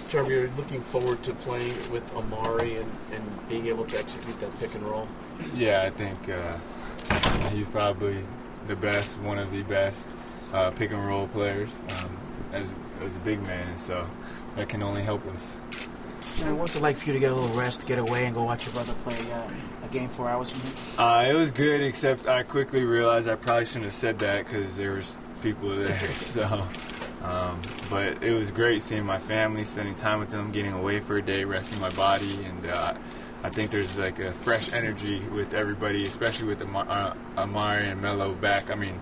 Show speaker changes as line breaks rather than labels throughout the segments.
Jeremy, you're looking forward to playing with Amari and being able to execute that pick and roll?
Yeah, I think he's probably the best, one of the best pick and roll players as a big man, and so that can only help us.
What's it like for you to get a little rest, get away, and go watch your brother play a game 4 hours from here?
It was good, except I quickly realized I probably shouldn't have said that because there was people there. So, but it was great seeing my family, spending time with them, getting away for a day, resting my body, and I think there's like a fresh energy with everybody, especially with Amari and Melo back. I mean,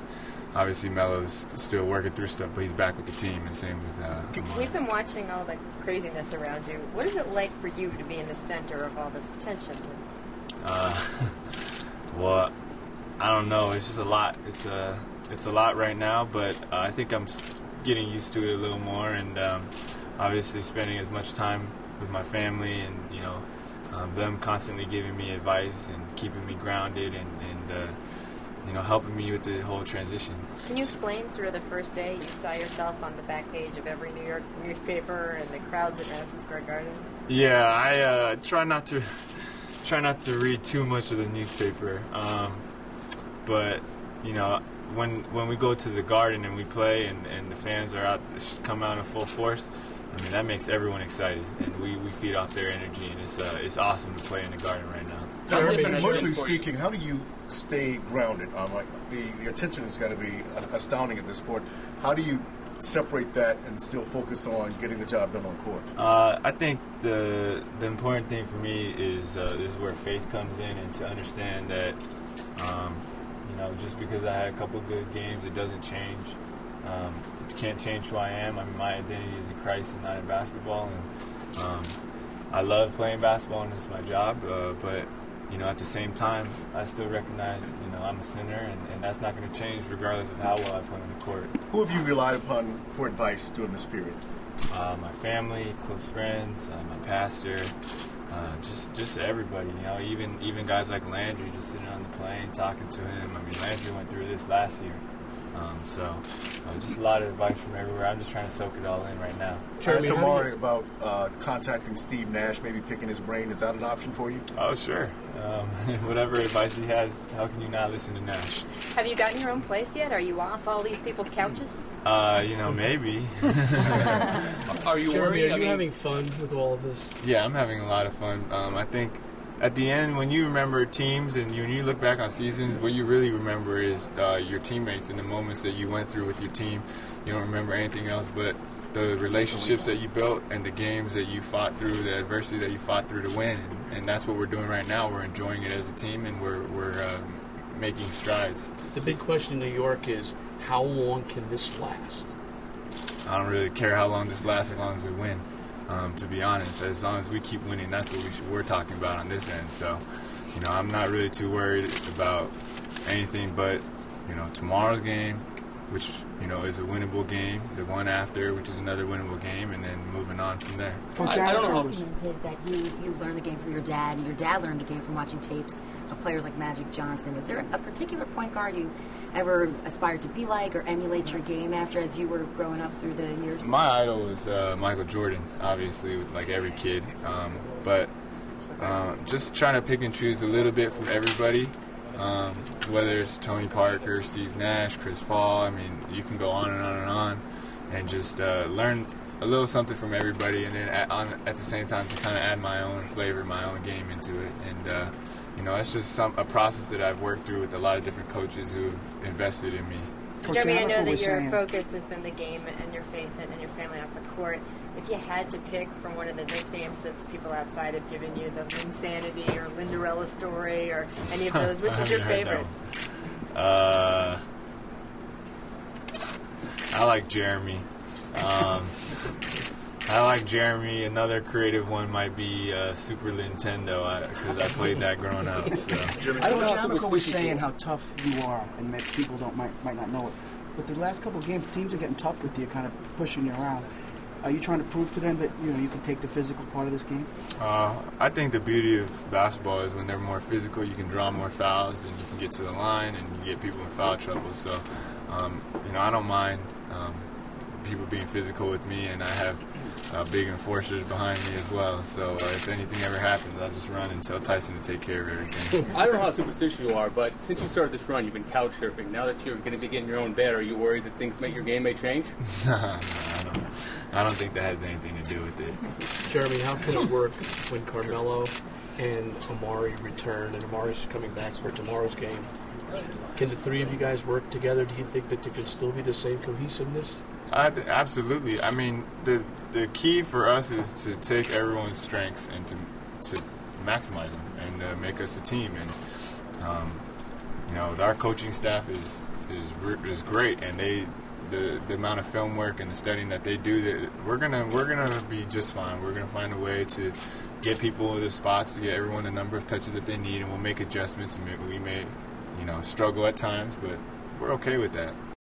obviously Melo's still working through stuff, but he's back with the team, and same with Amari.
We've been watching all the craziness around you. What is it like for you to be in the center of all this attention?
Well, I don't know. It's just a lot. It's a lot right now, but I think I'm getting used to it a little more, and obviously spending as much time with my family, and them constantly giving me advice and keeping me grounded, and helping me with the whole transition.
Can you explain sort of the first day you saw yourself on the back page of every New York newspaper and the crowds at Madison Square Garden?
Yeah, I try not to read too much of the newspaper, but when we go to the Garden and we play and the fans are out, come out in full force, I mean, that makes everyone excited, and we feed off their energy, and it's awesome to play in the Garden right now.
Emotionally speaking, how do you stay grounded? The attention has got to be astounding at this sport. How do you separate that and still focus on getting the job done on court?
I think the important thing for me is this is where faith comes in, and to understand that just because I had a couple good games, it doesn't change. It can't change who I am. I mean, my identity is in Christ and not in basketball. And I love playing basketball, and it's my job. But at the same time, I still recognize I'm a sinner, and that's not going to change regardless of how well I play on the court.
Who have you relied upon for advice during this period?
My family, close friends, my pastor. Just everybody, even guys like Landry, just sitting on the plane talking to him. I mean, Landry went through this last year, just a lot of advice from everywhere. I'm just trying to soak it all in right now.
I asked Amari about contacting Steve Nash, maybe picking his brain. Is that an option for you?
Oh, sure. Whatever advice he has, how can you not listen to Nash?
Have you gotten your own place yet? Are you off all these people's couches?
Maybe.
Are you worried? Are you having fun with all of this?
Yeah, I'm having a lot of fun. I think at the end, when you remember teams and when you look back on seasons, what you really remember is your teammates and the moments that you went through with your team. You don't remember anything else but the relationships that you built and the games that you fought through, the adversity that you fought through to win. And that's what we're doing right now. We're enjoying it as a team, and we're making strides.
The big question in New York is, how long can this last?
I don't really care how long this lasts as long as we win. To be honest, as long as we keep winning, that's what we're talking about on this end. So, I'm not really too worried about anything but, tomorrow's game, which, is a winnable game, the one after, which is another winnable game, and then moving on from there.
I don't know. Documented that you learned the game from your dad, and your dad learned the game from watching tapes of players like Magic Johnson. Was there a particular point guard you ever aspired to be like or emulate your game after as you were growing up through the years?
My idol was Michael Jordan, obviously, with like every kid. But just trying to pick and choose a little bit from everybody, whether it's Tony Parker, Steve Nash, Chris Paul. I mean, you can go on and on and on, and just learn a little something from everybody, and then at the same time to kind of add my own flavor, my own game into it. And it's just a process that I've worked through with a lot of different coaches who've invested in me.
Jeremy, I know that your focus has been the game and your faith and your family off the court. If you had to pick from one of the nicknames that the people outside have given you, the Linsanity or Linderella story or any of those, which is your favorite?
I like Jeremy. Another creative one might be Super Nintendo, because I played that growing up. So.
I don't know. Jamico was saying how tough you are, and that people might not know it. But the last couple of games, teams are getting tough with you, kind of pushing you around. Are you trying to prove to them that you can take the physical part of this game?
I think the beauty of basketball is when they're more physical, you can draw more fouls, and you can get to the line, and you get people in foul trouble. So, I don't mind people being physical with me, and I have big enforcers behind me as well. So if anything ever happens, I'll just run and tell Tyson to take care of everything.
I don't know how superstitious you are, but since you started this run, you've been couch surfing. Now that you're going to be getting your own bed, are you worried that your game may change?
No, I don't think that has anything to do with it.
Jeremy, how can it work when Carmelo and Amari return, and Amari's coming back for tomorrow's game? Can the three of you guys work together? Do you think that there could still be the same cohesiveness?
Absolutely. I mean, the key for us is to take everyone's strengths and to maximize them and make us a team. And our coaching staff is great, and the amount of film work and the studying that they do, we're gonna be just fine. We're gonna find a way to get people to the spots, to get everyone the number of touches that they need, and we'll make adjustments. And we may struggle at times, but we're okay with that.